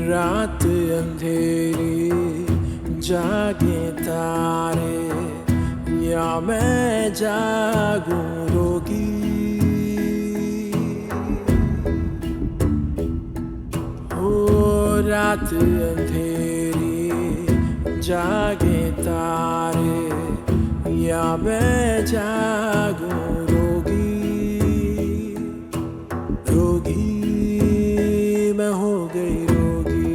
रात अंधेरी जागे तारे, या मैं जागूं रोगी। हो रात अंधेरी जागे तारे, या मैं जागूं रोगी। रोगी मैं हो गई रोगी।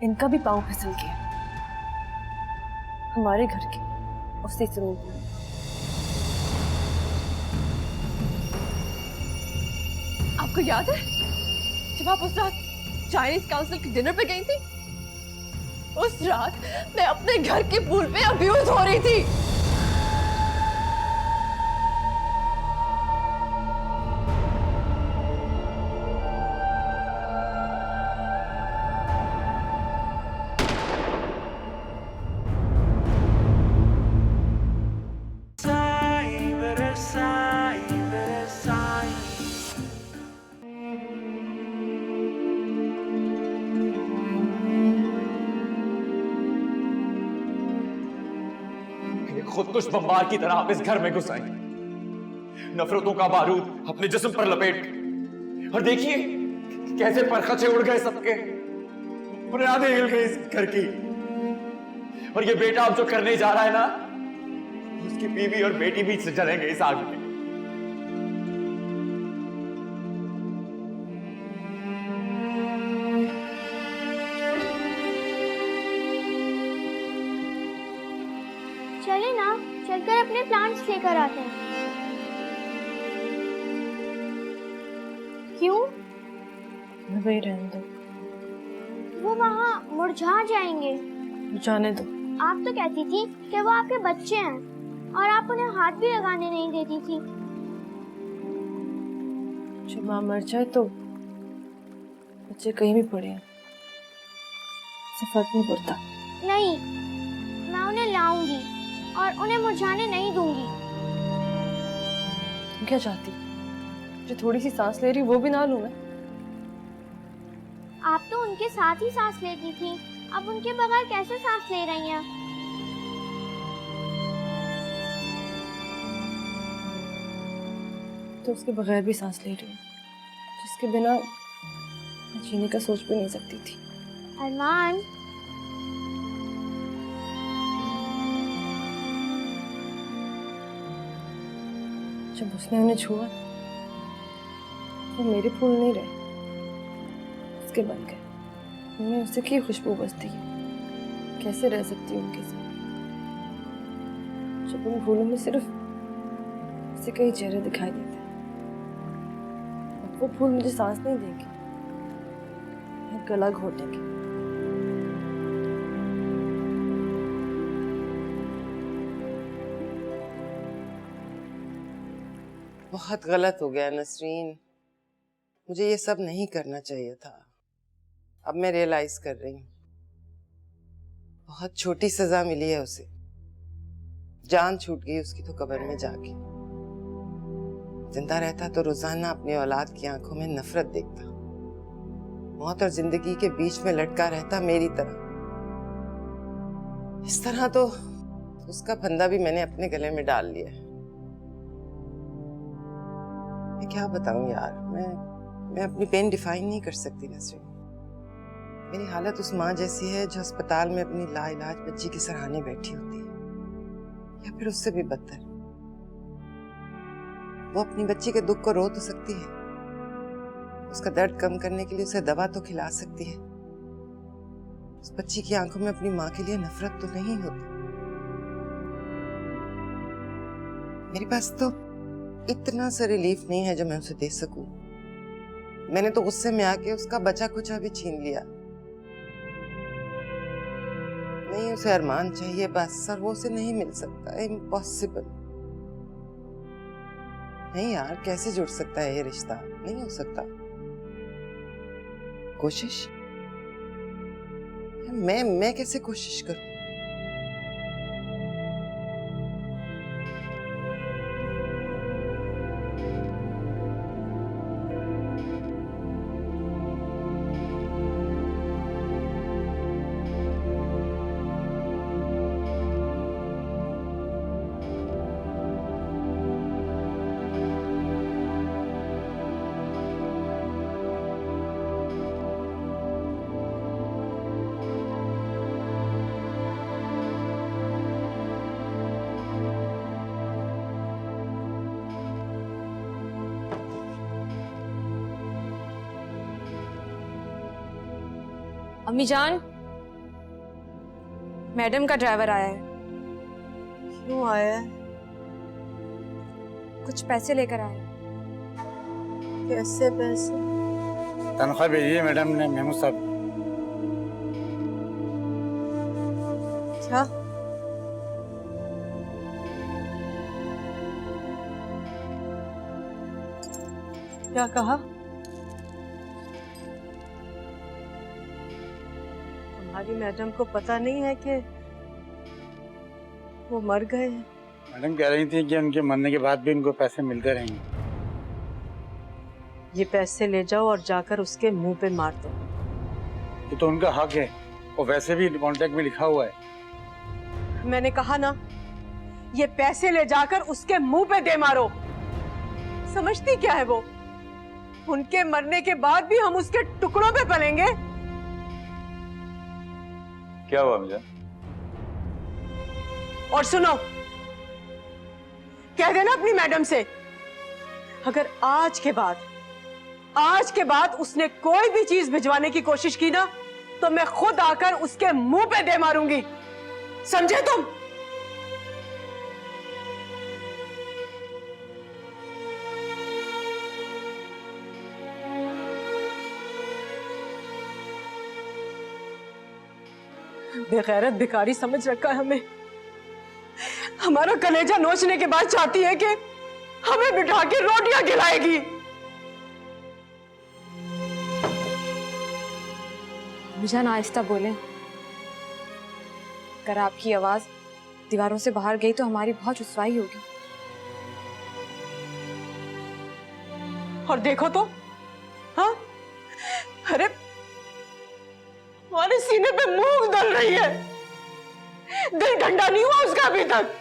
इनका भी पाँव फिसल गया, हमारे घर के उसी स्रोत में। आपको याद है जब आप उस रात चाइनीज काउंसिल के डिनर पे गई थी? उस रात मैं अपने घर के पूल पे अब्यूज हो रही थी। खुदकुश बमबार की तरह आप इस घर में घुस आए, नफरतों का बारूद अपने जिस्म पर लपेट, और देखिए कैसे परखचे उड़ गए सबके, बुनियादें हिल गई इस घर की। और ये बेटा अब जो करने जा रहा है ना, उसकी बीवी और बेटी भी जलेंगे इस आग में। चले ना, चलकर अपने प्लांट्स लेकर आते हैं। क्यों? वही रहने दो, वो वहाँ मुरझा जाएंगे। जाने दो। आप तो कहती थी कि वो आपके बच्चे हैं और आप उन्हें हाथ भी लगाने नहीं देती थी। जब माँ मर जाए तो बच्चे कहीं भी पड़े हैं, इससे फर्क नहीं पड़ता। नहीं, मैं उन्हें लाऊंगी और उन्हें मुरझाने नहीं दूंगी। तुम क्या चाहती? जो थोड़ी सी सांस ले रही वो भी ना लूं मैं? आप तो उनके साथ ही सांस लेती थी, अब उनके बगैर कैसे सांस ले रही हैं? तो उसके बगैर भी सांस ले रही हूँ, जिसके बिना मैं जीने का सोच भी नहीं सकती थी। अरमान, जब उसने उन्हें छुआ वो मेरे फूल नहीं रहे, उसके बन गए। उन्हें उससे की खुशबू बसती है, कैसे रह सकती हूँ उनके साथ जब उन फूलों में सिर्फ उससे कई चेहरे दिखाई देते हैं। अब वो फूल मुझे सांस नहीं देंगे, मैं गला घोटेंगे। बहुत गलत हो गया नसरीन, मुझे ये सब नहीं करना चाहिए था। अब मैं रियलाइज कर रही हूँ, बहुत छोटी सजा मिली है उसे। जान छूट गई उसकी तो कब्र में जाके। जिंदा रहता तो रोजाना अपनी औलाद की आंखों में नफरत देखता, मौत और जिंदगी के बीच में लटका रहता मेरी तरह। इस तरह तो उसका फंदा भी मैंने अपने गले में डाल लिया है। मैं क्या बताऊं यार, मैं अपनी पेन डिफाइन नहीं कर सकती नसरीन। मेरी हालत उस माँ जैसी है जो अस्पताल में अपनी लाइलाज बच्ची के सराहने बैठी होती है, या फिर उससे भी बदतर। वो अपनी बच्ची के दुख को रो तो सकती है, उसका दर्द कम करने के लिए उसे दवा तो खिला सकती है। उस बच्ची की आंखों में अपनी माँ के लिए नफरत तो नहीं होती। मेरे पास तो इतना सा रिलीफ नहीं है जो मैं उसे दे सकूं। मैंने तो गुस्से में आके उसका बचा कुचा भी छीन लिया। नहीं, उसे अरमान चाहिए बस, और वो उसे नहीं मिल सकता। इम्पॉसिबल। नहीं यार, कैसे जुड़ सकता है ये रिश्ता? नहीं हो सकता। कोशिश मैं कैसे कोशिश करूं? अम्मी जान, मैडम का ड्राइवर आया है। क्यों आया है? कुछ पैसे लेकर आया है। कैसे पैसे? तनख्वाह भेजी है मैडम ने मेमू साहब। क्या? क्या कहा? तुम्हारी मैडम को पता नहीं है कि वो मर गए हैं? मैडम कह रही थी कि उनके मरने के बाद भी उनको पैसे मिलते रहेंगे। ये पैसे ले जाओ और जाकर उसके मुंह पे मार दो। ये तो उनका हक है, वो वैसे भी कॉन्ट्रैक्ट में लिखा हुआ है। मैंने कहा ना, ये पैसे ले जाकर उसके मुंह पे दे मारो। समझती क्या है वो? उनके मरने के बाद भी हम उसके टुकड़ों पे पलेंगे। क्या हुआ मुझे? और सुनो, कह देना अपनी मैडम से, अगर आज के बाद उसने कोई भी चीज भिजवाने की कोशिश की ना, तो मैं खुद आकर उसके मुंह पे दे मारूंगी। समझे तुम? बेगैरत भिखारी समझ रखा है हमें। हमारा कलेजा नोचने के बाद चाहती है कि हमें बिठा के रोटियां खिलाएगी। मुझे ना आहिस्ता बोलें। अगर आपकी आवाज दीवारों से बाहर गई तो हमारी बहुत रुसवाई होगी। और देखो तो, हाँ, अरे हमारे सीने पे मूंग दल रही है। दिल ठंडा नहीं हुआ उसका अभी तक।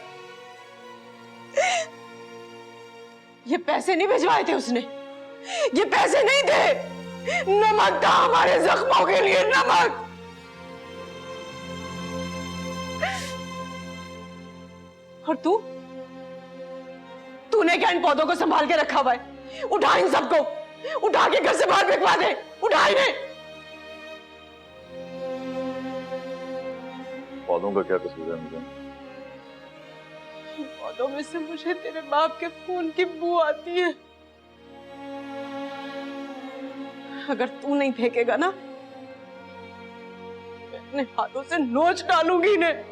ये पैसे नहीं भिजवाए थे उसने, ये पैसे नहीं थे, नमक था हमारे जख्मों के लिए, नमक। और तूने क्या इन पौधों को संभाल के रखा हुआ है? उठा इन सबको, उठा के घर से बाहर फेंकवा दे, उठा इन्हें। पौधों का क्या कसूर है मुझे? पौधों में से मुझे तेरे बाप के खून की बू आती है। अगर तू नहीं फेंकेगा ना, मैं अपने हाथों से नोच डालूंगी इन्हें।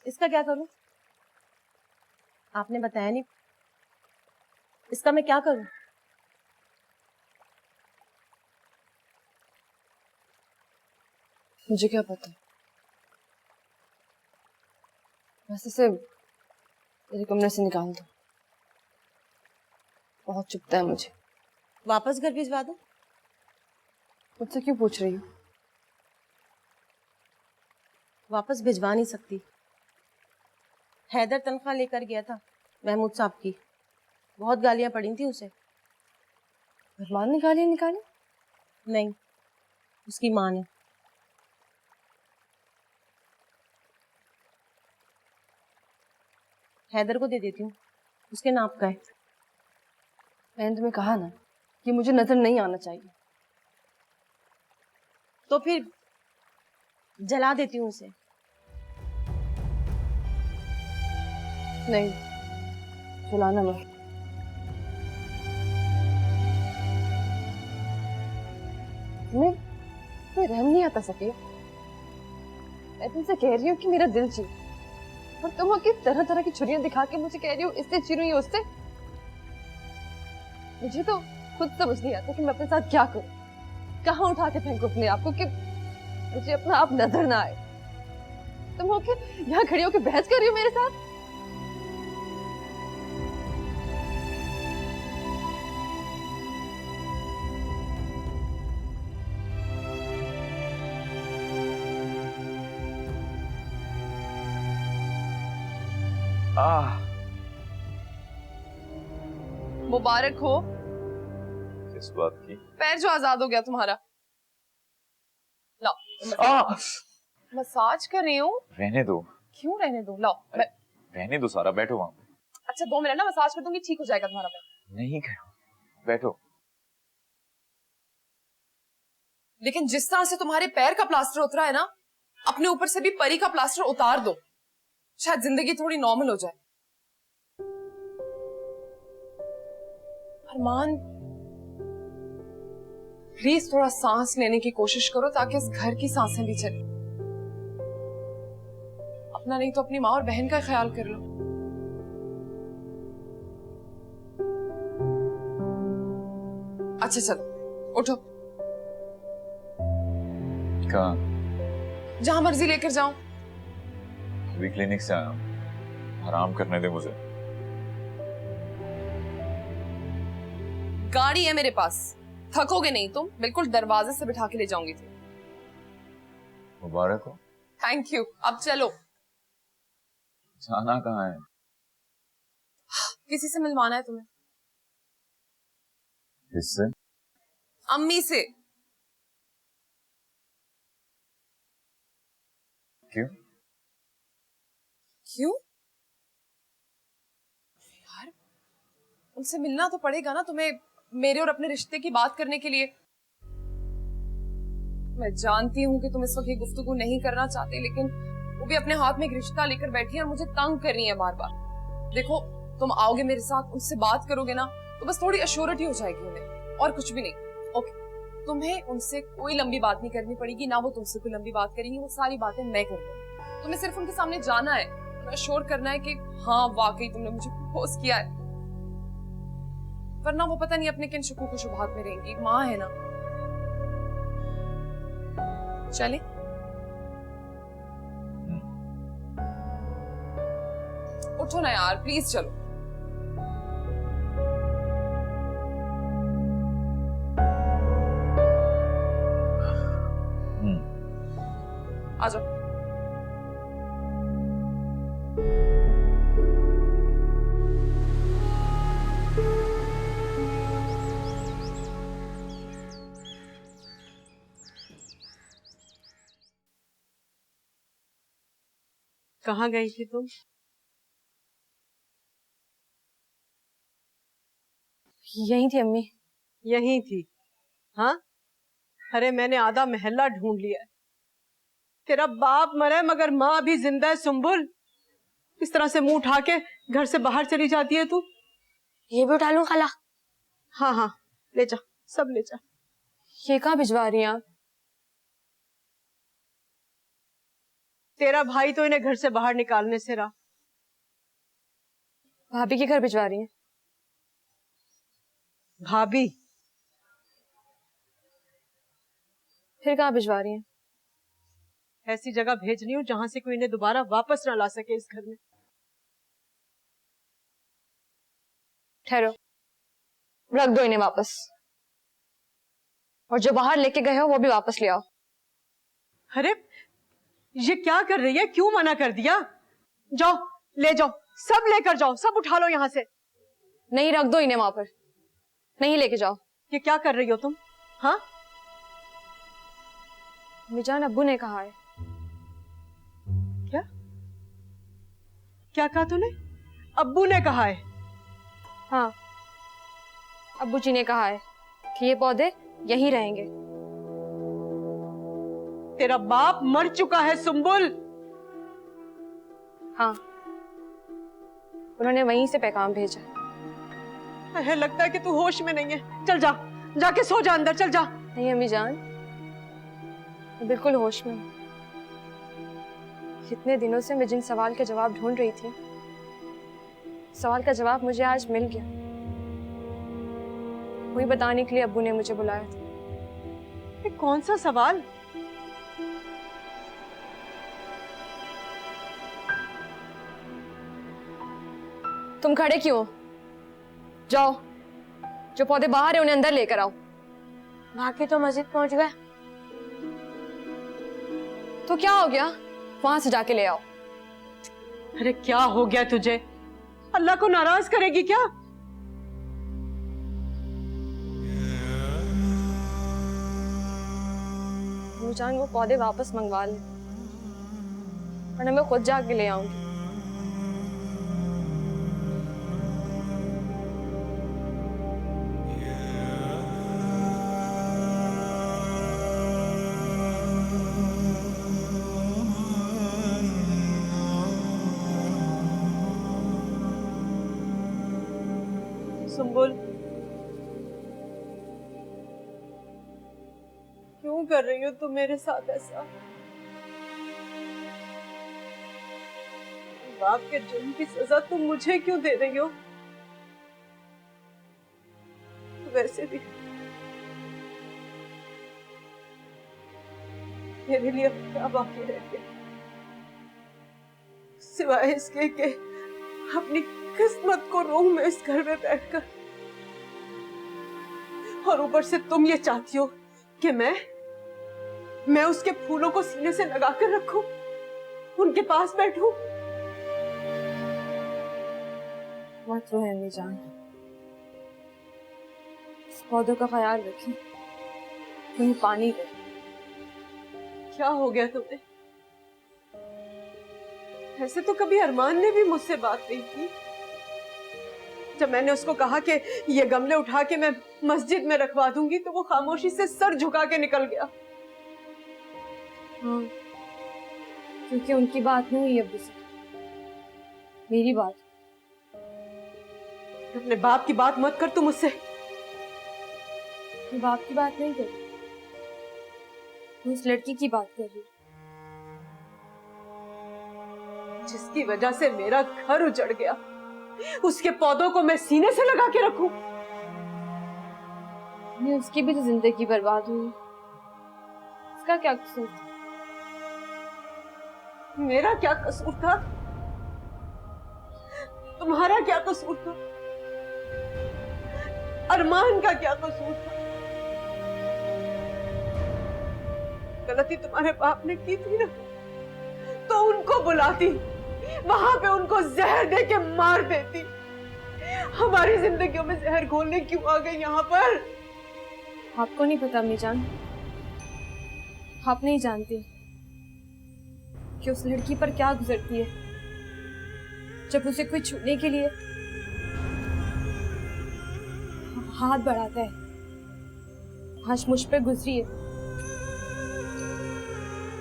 इसका क्या करूं? आपने बताया नहीं। इसका मैं क्या करूं? मुझे क्या पता। बस इसे मेरे कमरे से निकाल दो, बहुत चुभता है मुझे। वापस घर भिजवा दूं? मुझसे क्यों पूछ रही हो? वापस भिजवा नहीं सकती। हैदर तनख्वाह लेकर गया था महमूद साहब की, बहुत गालियां पड़ी थी उसे। भगवान ने गालियां निकाली? नहीं, उसकी माँ ने। हैदर को दे देती हूँ, उसके नाप का है। मैंने तुम्हें कहा ना कि मुझे नजर नहीं आना चाहिए। तो फिर जला देती हूँ उसे। नहीं, जलाना मत। तुम्हें रहम नहीं आता सफिया? मैं तुमसे कह रही हूँ कि मेरा दिल चीर, और तुम आके तरह तरह की छुरियां दिखा के मुझे कह रही हो इससे चीरूं या उससे। मुझे तो खुद समझ नहीं आता कि मैं अपने साथ क्या करूं, कहाँ उठा के फेंकूं अपने आप को कि मुझे अपना आप नजर ना आए। तुम होके यहाँ खड़ी होके बहस कर रही हो मेरे साथ। मुबारक हो। किस बात की? पैर जो आजाद हो गया तुम्हारा। लाओ मसाज कर रही हूँ। रहने दो। क्यों रहने दो? लाओ रहने दो सारा, बैठो वहां पे। अच्छा 2 मिनट ना मसाज कर दूंगी, ठीक हो जाएगा तुम्हारा पैर। नहीं करो, बैठो। लेकिन जिस तरह से तुम्हारे पैर का प्लास्टर उतरा है ना, अपने ऊपर से भी परी का प्लास्टर उतार दो, शायद जिंदगी थोड़ी नॉर्मल हो जाए। अरमान प्लीज थोड़ा सांस लेने की कोशिश करो ताकि इस घर की सांसें भी चले। अपना नहीं तो अपनी माँ और बहन का ख्याल कर लो। अच्छा चलो उठो। कहाँ? जहां मर्जी लेकर जाओ। अभी क्लिनिक से आया हूं, आराम करने दे मुझे। गाड़ी है मेरे पास, थकोगे नहीं तुम, बिल्कुल दरवाजे से बिठा के ले जाऊंगी तुम। मुबारक हो। Thank you. अब चलो। जाना कहाँ है? किसी से मिलवाना है तुम्हें। किससे? अम्मी से। क्यों? क्यों? यार उनसे मिलना तो पड़ेगा ना तुम्हें, मेरे और अपने रिश्ते की बात करने के लिए। मैं जानती हूँ कि तुम इस वक्त ये गुफ्तगू नहीं करना चाहते, लेकिन वो भी अपने हाथ में एक रिश्ता लेकर बैठी है और मुझे तंग कर रही है बार बार। देखो तुम आओगे मेरे साथ, उनसे बात करोगे ना, तो बस थोड़ी अश्योरिटी हो जाएगी उन्हें, और कुछ भी नहीं। ओके, तुम्हें उनसे कोई लंबी बात नहीं करनी पड़ेगी, ना वो तुमसे कोई लंबी बात करेंगी, वो सारी बातें मैं कर लूंगी। तुम्हें सिर्फ उनके सामने जाना है, अश्योर करना है कि हाँ वाकई तुमने मुझे प्रपोज किया है, वरना वो पता नहीं अपने किन शुकूक शुबहात में रहेंगी। माँ है ना। चले? उठो ना यार, प्लीज चलो। आ जाओ। कहाँ गई थी तुम? यही थी अम्मी। यहीं थी? हाँ, अरे मैंने आधा महल्ला ढूंढ लिया है। तेरा बाप मरा है मगर माँ अभी जिंदा है। सुंबुल, इस तरह से मुंह उठा के घर से बाहर चली जाती है तू। ये भी उठा लूं खाला? हाँ हाँ ले जा, सब ले जा। ये कहाँ भिजवा रही हैं आप? तेरा भाई तो इन्हें घर से बाहर निकालने से रहा। भाभी के घर भिजवा रही हैं? भाभी? फिर कहाँ भिजवा रही हैं? ऐसी जगह भेज रही हूँ जहां से कोई इन्हें दोबारा वापस ना ला सके इस घर में। ठहरो, रख दो इन्हें वापस, और जो बाहर लेके गए हो वो भी वापस ले आओ। अरे ये क्या कर रही है? क्यों मना कर दिया? जाओ ले जाओ, सब लेकर जाओ, सब उठा लो यहाँ से। नहीं, रख दो इन्हें वहां पर, नहीं लेके जाओ। ये क्या कर रही हो तुम? हाँ, मिजान अब्बू ने कहा है। क्या क्या कहा तूने? अब्बू ने कहा है? हाँ, अब्बू जी ने कहा है कि ये पौधे यहीं रहेंगे। तेरा बाप मर चुका है सुंबुल। हाँ, उन्होंने वहीं से पैगाम भेजा। है लगता है कि तू होश में नहीं है। चल जा, जाके सो जा अंदर, चल जा। नहीं अम्मी जान, मैं बिल्कुल होश में हूँ। इतने दिनों से मैं जिन सवाल के जवाब ढूंढ रही थी, सवाल का जवाब मुझे आज मिल गया। वही बताने के लिए अब्बू ने मुझे बुलाया था। ये कौन सा सवाल? तुम खड़े क्यों हो? जाओ, जो पौधे बाहर है उन्हें अंदर लेकर आओ। बाकी तो मस्जिद पहुंच गए, तो क्या हो गया? वहां से जाके ले आओ। अरे क्या हो गया तुझे? अल्लाह को नाराज करेगी क्या? नूरजान वो पौधे वापस मंगवा ले, वरना मैं खुद जाके ले आऊंगी। सुंबुल, क्यों कर रही हो तुम मेरे साथ ऐसा? बाप के जुर्म की सजा तुम मुझे क्यों दे रही हो? वैसे भी मेरे लिए अब क्या बाकी रह गया सिवाय इसके कि अपनी किस्मत को रोऊं मैं इस घर में बैठकर, और ऊपर से तुम ये चाहती हो कि मैं उसके फूलों को सीने से लगा कर रखूं, उनके पास बैठूं। मत रो अम्मी जान, इस पौधों का ख्याल रखें, उन्हें पानी दे। क्या हो गया तुम्हें? ऐसे तो कभी अरमान ने भी मुझसे बात नहीं की। जब मैंने उसको कहा कि ये गमले उठा के मैं मस्जिद में रखवा दूंगी तो वो खामोशी से सर झुका के निकल गया। हाँ, क्योंकि उनकी बात नहीं हुई अब्बू से, मेरी बात। अपने बाप की बात मत कर तू मुझसे। मैं बाप की बात नहीं कर रही, मैं उस लड़की की बात कर रही, जिसकी वजह से मेरा घर उजड़ गया। उसके पौधों को मैं सीने से लगा के रखूं? नहीं, उसकी भी तो जिंदगी बर्बाद हुई, उसका क्या कसूर था? मेरा क्या कसूर था? तुम्हारा क्या कसूर था? अरमान का क्या कसूर था? गलती तुम्हारे बाप ने की थी ना, तो उनको बुलाती, वहां पे उनको जहर दे के मार देती। हमारी जिंदगियों में जहर घोलने क्यों आ गई यहाँ पर? आपको नहीं पता अम्मी जान, आप नहीं जानती कि उस लड़की पर क्या गुजरती है जब उसे कोई छूने के लिए हाथ बढ़ाता है। आज मुझ पे गुजरी है।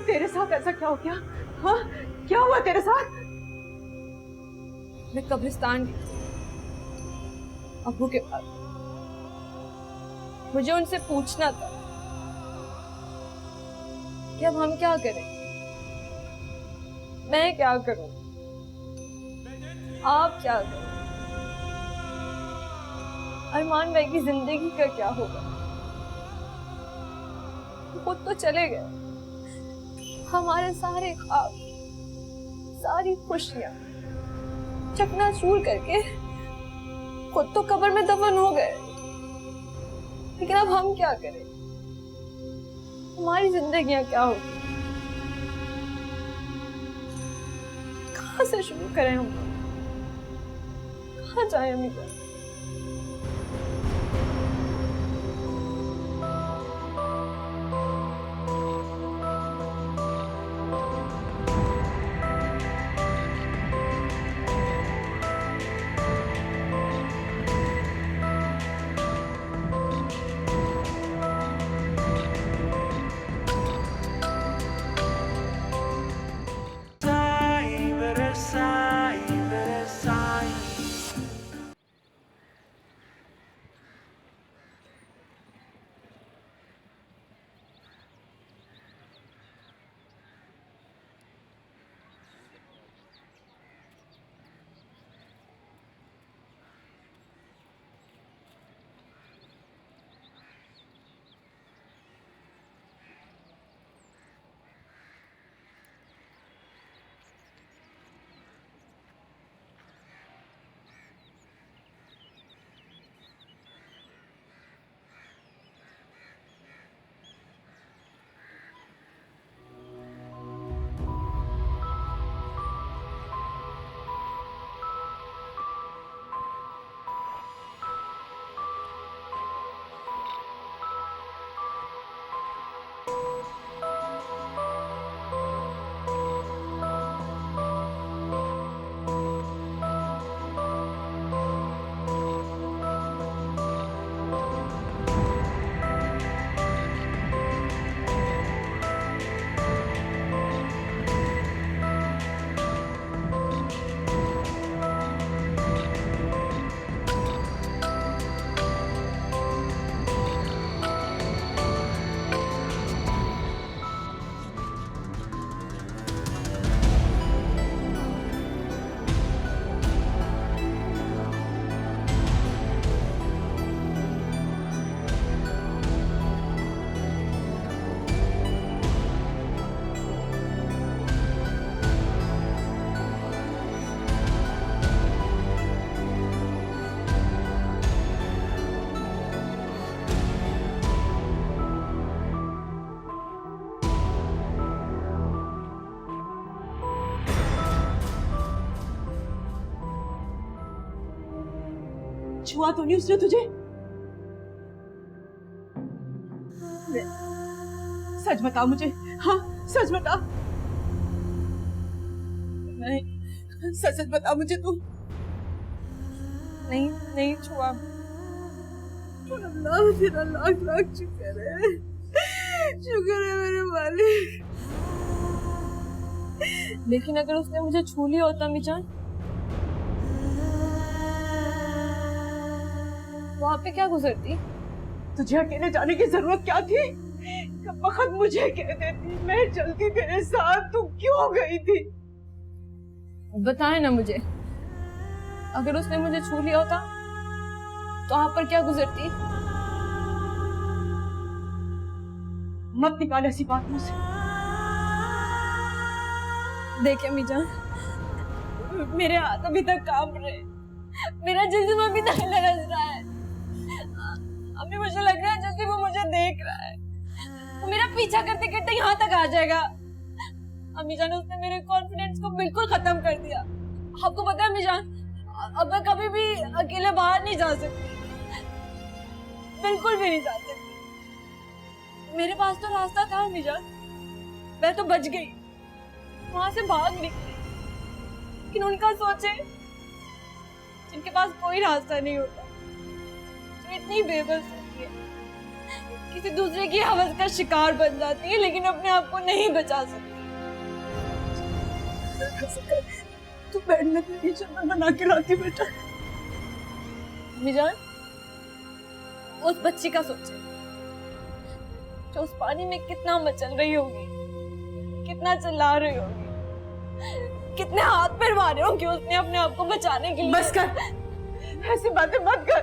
तेरे साथ ऐसा क्या हो गया? हाँ, क्या हुआ तेरे साथ? मैं कब्रिस्तान गई थी अब्बू के पास, मुझे उनसे पूछना था कि अब हम क्या करें, मैं क्या करूं, आप क्या करें, अरमान भाई की जिंदगी का क्या होगा। खुद तो चले गए, हमारे सारे ख्वाब, सारी खुशियां चकनाचूर करके खुद तो कब्र में दफन हो गए। लेकिन अब हम क्या करें, हमारी जिंदगियां क्या होगी, कहां से शुरू करें हम, कहां जाएं अम्मी जान? छुआ तो नहीं उसने तुझे? सच बता मुझे, हाँ सच बता। नहीं, सच बता मुझे तू। नहीं नहीं छुआ। अल्लाह तेरा लाख लाख शुक्र है, शुक्र है मेरे मालिक। लेकिन अगर उसने मुझे छू लिया होता मीजान, वहां पे क्या गुजरती? तुझे अकेले जाने की जरूरत क्या थी? कब वक्त मुझे कह देती, मैं चलती तेरे साथ, तू क्यों गई थी? बताए ना मुझे, अगर उसने मुझे छू लिया होता तो वहां पर क्या गुजरती? मत निकाल ऐसी बात मुझसे। देखे मीजान, मेरे हाथ अभी तक कांप रहे, मेरा जिस्म अभी तक लरज रहा है। अभी मुझे लग रहा है जैसे वो मुझे देख रहा है, वो मेरा पीछा करते करते यहाँ तक आ जाएगा। अम्मी जान, उसने मेरे कॉन्फिडेंस को बिल्कुल खत्म कर दिया। आपको पता है अम्मी जान, अब मैं कभी भी अकेले बाहर नहीं जा सकती, बिल्कुल भी नहीं जा सकती। मेरे पास तो रास्ता था अम्मी जान, मैं तो बच गई, वहां से भाग निकली। लेकिन उनका सोचे, जिनके पास कोई रास्ता नहीं होता, जो इतनी बेबस होती है, किसी दूसरे की हवस का शिकार बन जाती है, लेकिन अपने आप को नहीं बचा सकती। तू बैठने के लिए चादर बना के लाती बेटा। मिजान, उस बच्ची का सोचे जो उस पानी में कितना मचल रही होगी, कितना चिल्ला रही होगी, कितने हाथ पैर मारे होंगे उसने अपने आप को बचाने के लिए। बस कर, ऐसी बातें मत कर।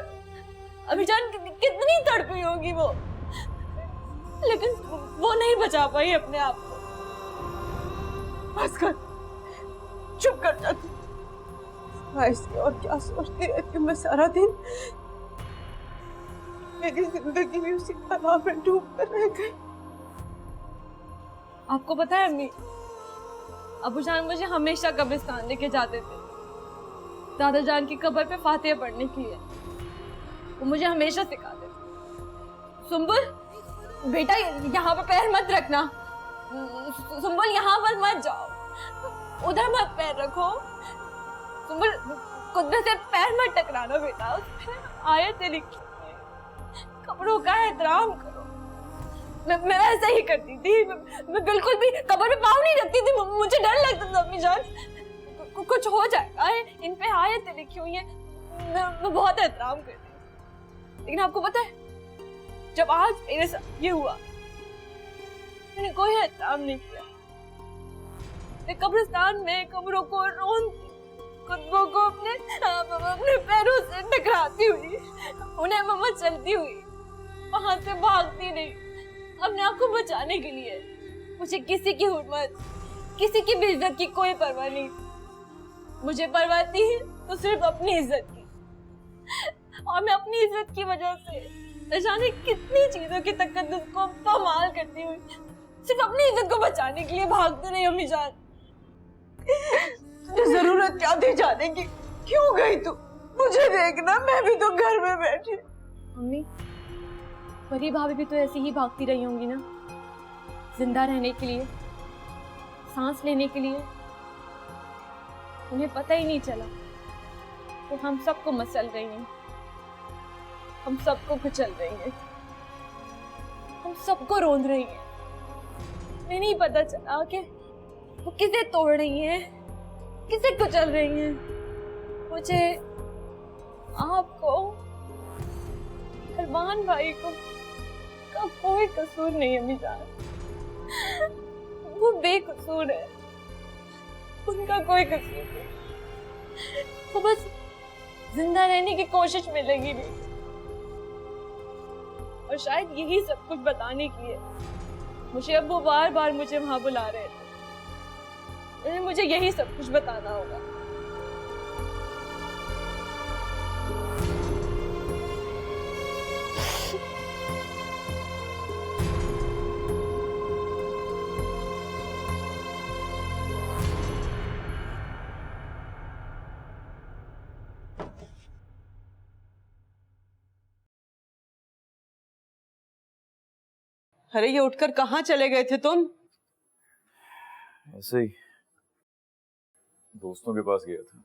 अभी जान कितनी तड़पी होगी वो, लेकिन वो नहीं बचा पाई अपने आप को। बस कर, चुप कर जाती। इसकी और क्या सोचती रहती हूँ मैं सारा दिन। मेरी जिंदगी भी उसी तलाब में डूब कर रह गई। आपको पता है अम्मी, अबू जान मुझे हमेशा कब्रिस्तान लेके जाते थे, दादा जान की कब्र पे फातिहा पढ़ने के लिए। वो मुझे हमेशा सिखाते थे, सुंबुल बेटा यहाँ पे पैर मत रखना, सुंबुल यहाँ पर मत जाओ, उधर मत पैर रखो, सुंबुल कुदरत से पैर मत टकराना बेटा। आयतें लिखी है, कब्रों का एहतराम करो। मैं ऐसा ही करती थी, मैं बिल्कुल भी कब्र पे पाँव नहीं रखती थी, मुझे डर लगता था अम्मी जान कुछ हो जाएगा, इन पे आयतें लिखी हुई हैं, मैं बहुत एहतराम करती थी। लेकिन आपको पता है, जब आज मेरे साथ ये हुआ, मैंने कोई एहतराम नहीं किया। मैं कब्रिस्तान में कब्रों को रोंदती, खुतबों को अपने पैरों से टकराती हुई, उन्हें मम्मा चलती हुई, वहां से भागती नहीं, अपने आप को बचाने के लिए। मुझे किसी की हुर्मत, किसी की भी इज्जत की कोई परवाह नहीं, मुझे परवाह थी तो सिर्फ अपनी इज्जत की। और मैं अपनी इज्जत की वजह से न जाने कितनी चीजों की तकद्दुस को पामाल करती हुई सिर्फ अपनी इज्जत को बचाने के लिए भागते रही अम्मी जान। तुझे जरूरत क्या थी जाने की? क्यों गई तू? मुझे देखना, मैं भी तो घर में बैठी। अम्मी, परी भाभी भी तो ऐसी ही भागती रही होंगी ना, जिंदा रहने के लिए, सांस लेने के लिए। उन्हें पता ही नहीं चला तो हम सबको मसल रही हैं, हम सबको कुचल रही हैं, हम सबको रोंद रही हैं। उन्हें नहीं पता चला कि वो किसे तोड़ रही हैं, किसे कुचल रही हैं। मुझे, आपको, अरमान भाई को का कोई कसूर नहीं है अम्मी जान, वो बेकसूर है, उनका कोई कसूर नहीं। वो बस जिंदा रहने की कोशिश में लगी नहीं, और शायद यही सब कुछ बताने के लिए मुझे अब वो बार बार मुझे वहां बुला रहे थे। मुझे यही सब कुछ बताना होगा। अरे ये उठकर कहाँ चले गए थे तुम? ऐसे ही दोस्तों के पास गया था।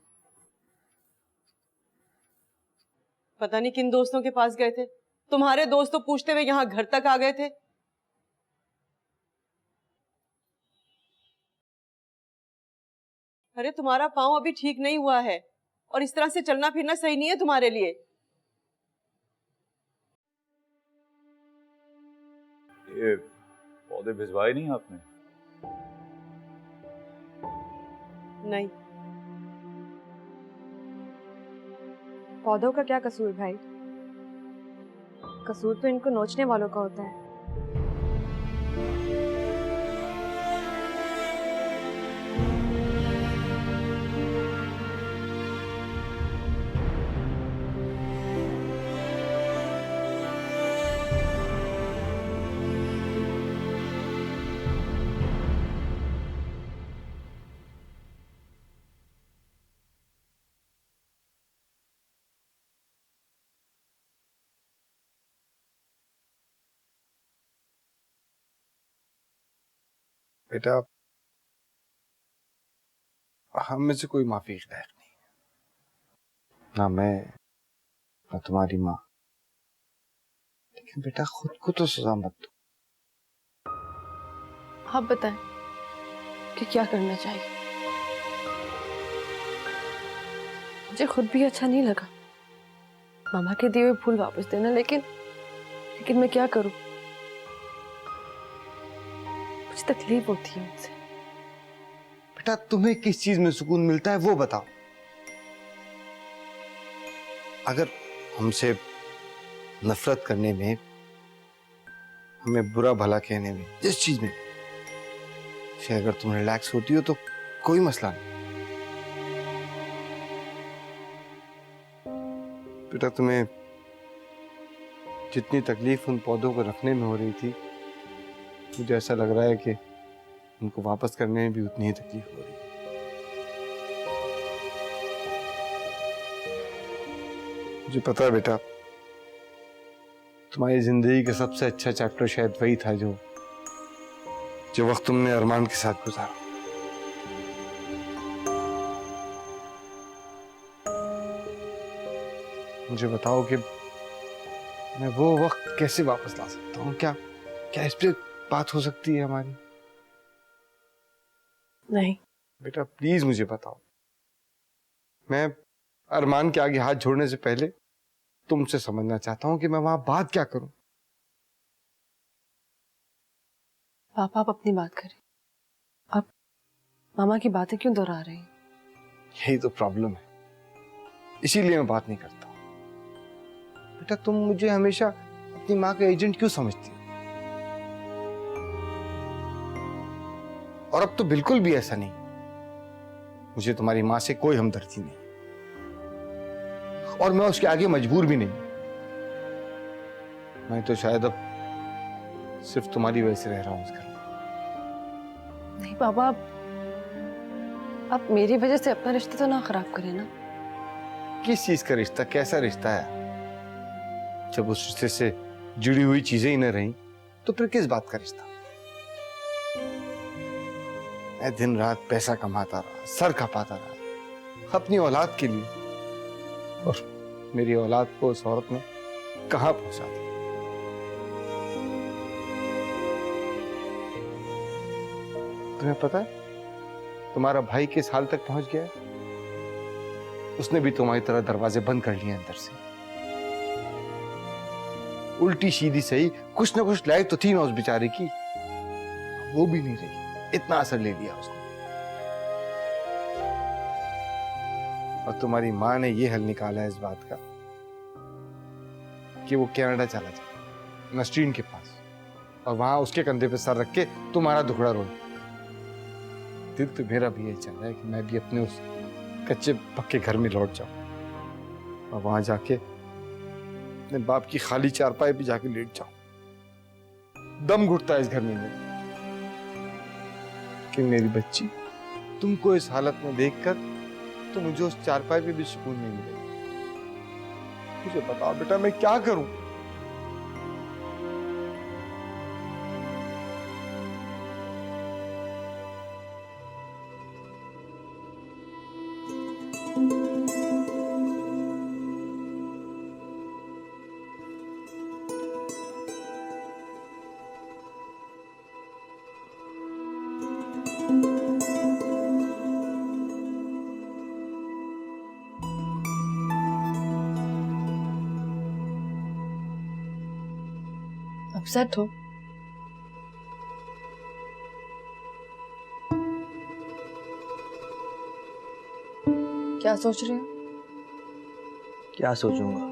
पता नहीं किन दोस्तों के पास गए थे। तुम्हारे दोस्त तो पूछते हुए यहाँ घर तक आ गए थे। अरे तुम्हारा पाँव अभी ठीक नहीं हुआ है और इस तरह से चलना फिरना सही नहीं है तुम्हारे लिए। ये पौधे भिजवाए नहीं आपने? नहीं। पौधों का क्या कसूर भाई? कसूर तो इनको नोचने वालों का होता है। बेटा, हम में से कोई माफी के लायक नहीं है, ना मैं ना तुम्हारी माँ। लेकिन बेटा खुद को तो सजा मत दो। आप बताएं कि क्या करना चाहिए। मुझे खुद भी अच्छा नहीं लगा मामा के दिए हुए फूल वापस देना, लेकिन मैं क्या करूं? मुझे तकलीफ होती है उनसे। बेटा तुम्हें किस चीज में सुकून मिलता है वो बताओ। अगर हमसे नफरत करने में, हमें बुरा भला कहने में, जिस चीज में से अगर तुम रिलैक्स होती हो तो कोई मसला नहीं। बेटा तुम्हें जितनी तकलीफ उन पौधों को रखने में हो रही थी, मुझे ऐसा लग रहा है कि उनको वापस करने में भी उतनी ही तकलीफ हो रही है। मुझे पता है बेटा, तुम्हारी जिंदगी का सबसे अच्छा चैप्टर शायद वही था जो वक्त तुमने अरमान के साथ गुजारा। मुझे बताओ कि मैं वो वक्त कैसे वापस ला सकता हूँ? क्या इस पे बात हो सकती है हमारी? नहीं बेटा प्लीज मुझे बताओ। मैं अरमान के आगे हाथ जोड़ने से पहले तुमसे समझना चाहता हूं कि मैं वहां बात क्या करूं। पापा आप अपनी बात करें। आप मामा की बातें क्यों दोहरा रहे हैं? यही तो प्रॉब्लम है, इसीलिए मैं बात नहीं करता। बेटा तुम मुझे हमेशा अपनी माँ का एजेंट क्यों समझती हो? और अब तो बिल्कुल भी ऐसा नहीं। मुझे तुम्हारी माँ से कोई हमदर्दी नहीं और मैं उसके आगे मजबूर भी नहीं। मैं तो शायद अब सिर्फ तुम्हारी वजह से रह रहा हूं इस घर में। नहीं पापा, आप मेरी वजह से अपना रिश्ता तो ना खराब करें ना। किस चीज का रिश्ता? कैसा रिश्ता है? जब उस रिश्ते से जुड़ी हुई चीजें ही न रही तो फिर किस बात का रिश्ता? मैं दिन रात पैसा कमाता रहा, सर खपाता रहा अपनी औलाद के लिए, और मेरी औलाद को उस औरत ने कहां पहुंचा दिया। तुम्हें पता है तुम्हारा भाई किस हाल तक पहुंच गया है? उसने भी तुम्हारी तरह दरवाजे बंद कर लिए अंदर से। उल्टी सीधी सही कुछ ना कुछ लायक तो थी ना उस बेचारे की, वो भी नहीं रही। इतना असर ले लिया उसने। और तुम्हारी माँ ने ये हल निकाला है इस बात का कि वो कनाडा चला जाए नसरीन के पास, और वहां उसके कंधे पे सर रख के तुम्हारा दुखड़ा रोए। दिल तो मेरा भी यही चाह रहा है कि मैं भी अपने उस कच्चे पक्के घर में लौट जाऊं और वहां जाके अपने बाप की खाली चारपाई पे जाके लेट जाऊं। दम घुटता है इस घर में मेरा कि मेरी बच्ची तुमको इस हालत में देखकर तो मुझे उस चारपाई पे भी सुकून नहीं मिलेगा। मुझे बताओ बेटा मैं क्या करूं? अपसेट हो? क्या सोच रहे हो? क्या सोचूंगा?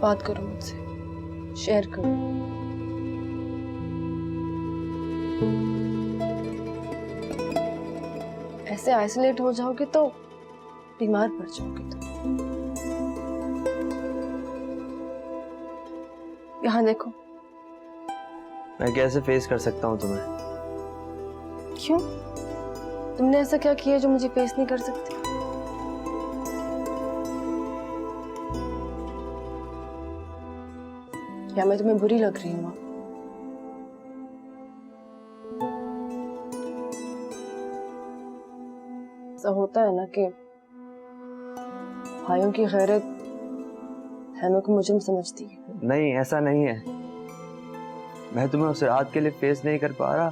बात करो मुझसे, शेयर करो। ऐसे आइसोलेट हो जाओगे तो बीमार पड़ जाओगे तो। यहाँ देखो। मैं कैसे फेस कर सकता हूँ तुम्हें? क्यों? तुमने ऐसा क्या किया जो मुझे फेस नहीं कर सकती? या मैं तुम्हें बुरी लग रही हूँ? ऐसा होता है ना कि भाइयों की गैरत बहनों को मुजरिम समझती है। नहीं, ऐसा नहीं है। मैं तुम्हें उस रात के लिए फेस नहीं कर पा रहा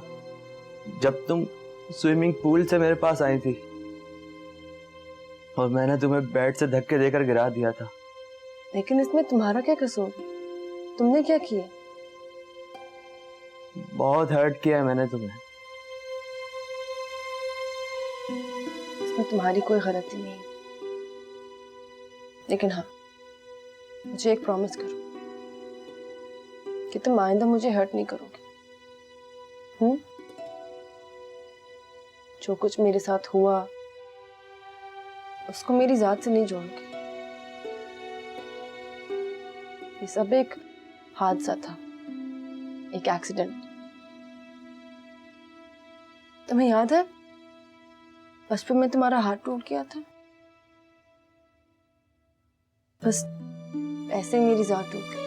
जब तुम स्विमिंग पूल से मेरे पास आई थी और मैंने तुम्हें बेड से धक्के देकर गिरा दिया था। लेकिन इसमें तुम्हारा क्या कसूर? तुमने क्या किया? बहुत हर्ट किया है मैंने तुम्हें। इसमें तुम्हारी कोई गलती नहीं। लेकिन हाँ, मुझे एक प्रॉमिस करो कि तुम आइंदा मुझे हर्ट नहीं करोगे। जो कुछ मेरे साथ हुआ उसको मेरी जात से नहीं जोड़ोगे। ये सब एक हादसा था, एक एक्सीडेंट। तुम्हें याद है बचपन में तुम्हारा हाथ टूट गया था? बस ऐसे ही मेरी जात टूट गई।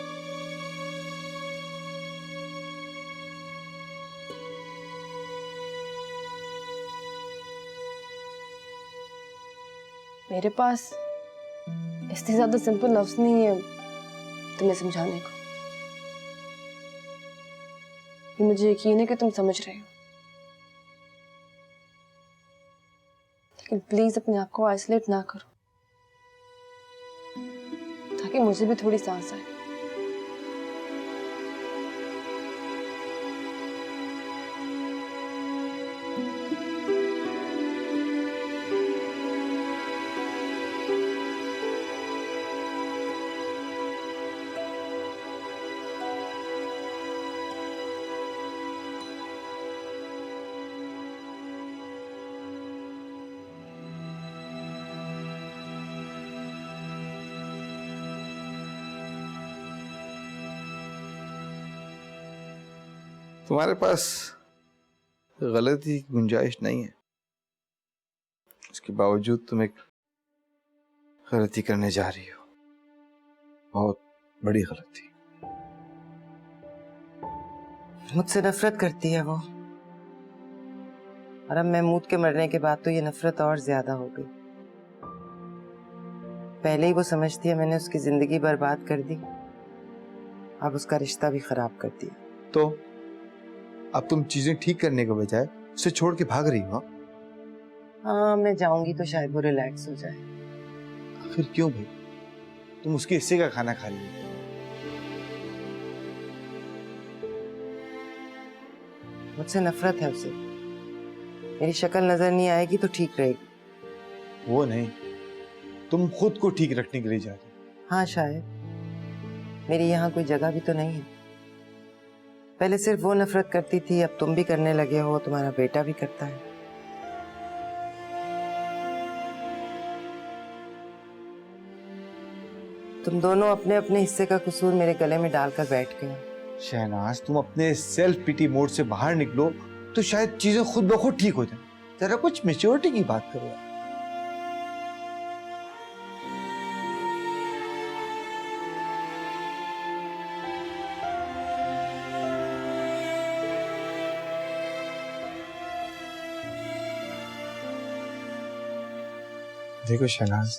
मेरे पास इससे ज्यादा सिंपल लफ्ज नहीं है तुम्हें समझाने को। ये मुझे यकीन है कि तुम समझ रहे हो। लेकिन प्लीज अपने आप को आइसोलेट ना करो ताकि मुझे भी थोड़ी सांस आए। तुम्हारे पास गलती की गुंजाइश नहीं है, उसके बावजूद तुम एक गलती करने जा रही हो, बहुत बड़ी गलती। मुझसे नफरत करती है वो, और अब महमूद के मरने के बाद तो ये नफरत और ज्यादा हो गई। पहले ही वो समझती है मैंने उसकी जिंदगी बर्बाद कर दी, अब उसका रिश्ता भी खराब कर दिया। तो अब तुम चीजें ठीक करने के बजाय उसे छोड़ के भाग रही हो? हाँ, मैं जाऊंगी तो शायद वो रिलैक्स हो जाए। आखिर क्यों भाई? तुम उसके हिस्से का खाना खा रही हो। मुझसे नफरत है उसे। मेरी शक्ल नजर नहीं आएगी तो ठीक रहेगी। वो नहीं, तुम खुद को ठीक रखने के लिए जा रही हो। हाँ, शायद मेरी यहाँ कोई जगह भी तो नहीं है। पहले सिर्फ वो नफरत करती थी, अब तुम भी करने लगे हो, तुम्हारा बेटा भी करता है। तुम दोनों अपने अपने हिस्से का कसूर मेरे गले में डालकर बैठ गए हो। शहनाज, तुम अपने सेल्फ पिटी मोड से बाहर निकलो तो शायद चीजें खुद ब खुद ठीक हो जाए। जरा कुछ मैच्योरिटी की बात करो। देखो शहनाज,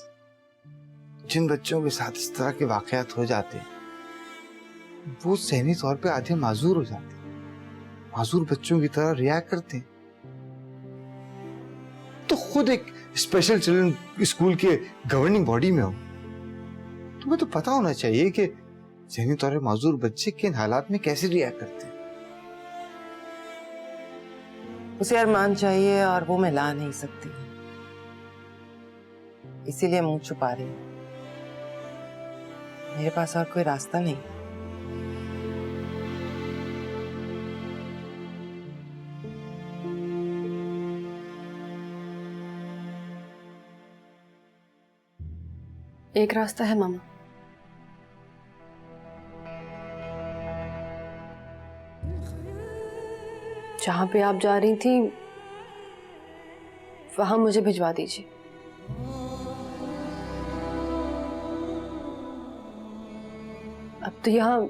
जिन बच्चों के साथ इस तरह के वाकयात हो जाते हैं वो सहनी तौर पे आधे माजूर हो जाते हैं, माजूर बच्चों की तरह रिएक्ट करते हैं। खुद एक स्पेशल चिल्ड्रन स्कूल के गवर्निंग बॉडी में हो। तुम्हें तो पता होना चाहिए कि ज़हनी तौर पर माजूर बच्चे किन हालात में कैसे रिएक्ट करते हैं। उसे अरमान चाहिए और वो मैं ला नहीं सकती, इसीलिए मुंह छुपा रही हूँ। मेरे पास और कोई रास्ता नहीं। एक रास्ता है मामा। जहां पे आप जा रही थी वहां मुझे भिजवा दीजिए। अब तो यहाँ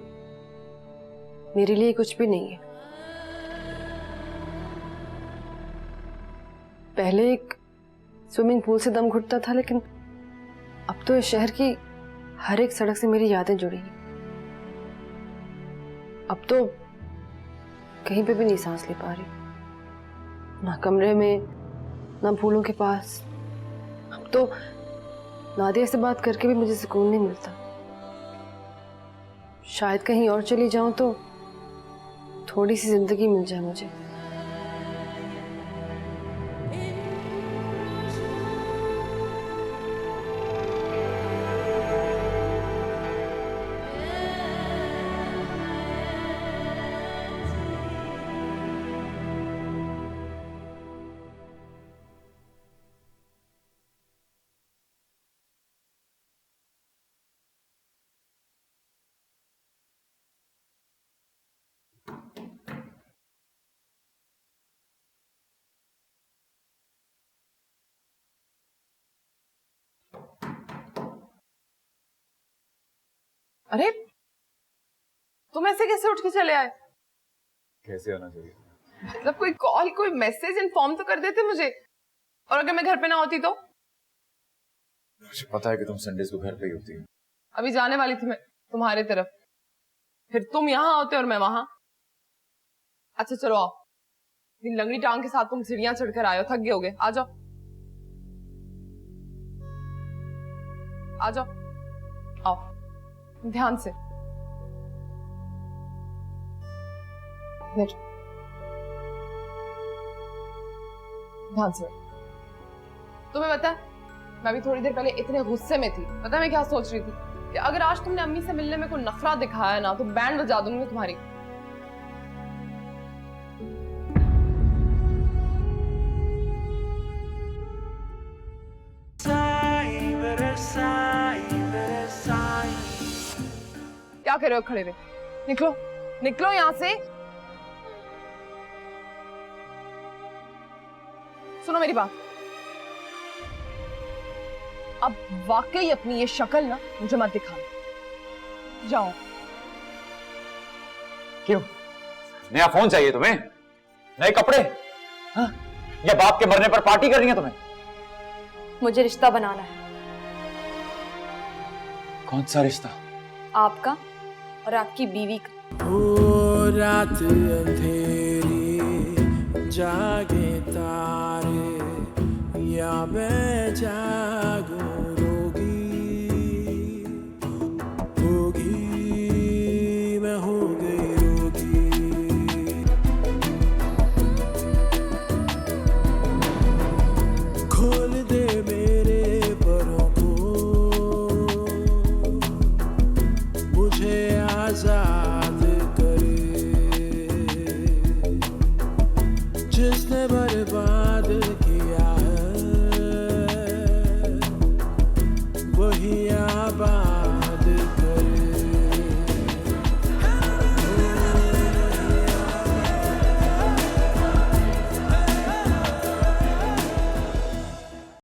मेरे लिए कुछ भी नहीं है। पहले एक स्विमिंग पूल से दम घुटता था, लेकिन अब तो इस शहर की हर एक सड़क से मेरी यादें जुड़ी हैं। अब तो कहीं पे भी नहीं सांस ले पा रही, ना कमरे में, ना फूलों के पास। अब तो नादिया से बात करके भी मुझे सुकून नहीं मिलता। शायद कहीं और चली जाऊं तो थोड़ी सी जिंदगी मिल जाए मुझे। अरे तुम ऐसे कैसे उठ के चले आए? कैसे आना चाहिए? मतलब कोई कॉल, कोई मैसेज इन्फॉर्म तो कर देते मुझे। और अगर मैं घर पे ना होती तो? मुझे पता है कि तुम संडेज को घर पे ही होती हो। अभी जाने वाली थी मैं तुम्हारे तरफ, फिर तुम यहाँ होते और मैं वहां। अच्छा चलो आओ, इन लंगड़ी टांग के साथ तुम सीढ़ियां चढ़कर आए हो, थक गए होगे। आ जाओ आ जाओ, आओ ध्यान से। बैठो, ध्यान से बैठो। तुम्हें पता है मैं भी थोड़ी देर पहले इतने गुस्से में थी, पता है मैं क्या सोच रही थी कि अगर आज तुमने अम्मी से मिलने में कोई नफरत दिखाया ना तो बैंड बजा दूंगी तुम्हारी। क्या कर रहे हो खड़े रहे? निकलो निकलो यहां से। सुनो मेरी बात, अब वाकई अपनी ये शक्ल ना मुझे मत दिखाना। जाओ। क्यों? नया फोन चाहिए तुम्हें? नए कपड़े? हाँ? या बाप के मरने पर पार्टी करनी है तुम्हें? मुझे रिश्ता बनाना है। कौन सा रिश्ता? आपका और आपकी बीवी का। ओ रात अंधेरी जागे तारे या मैं जागूं।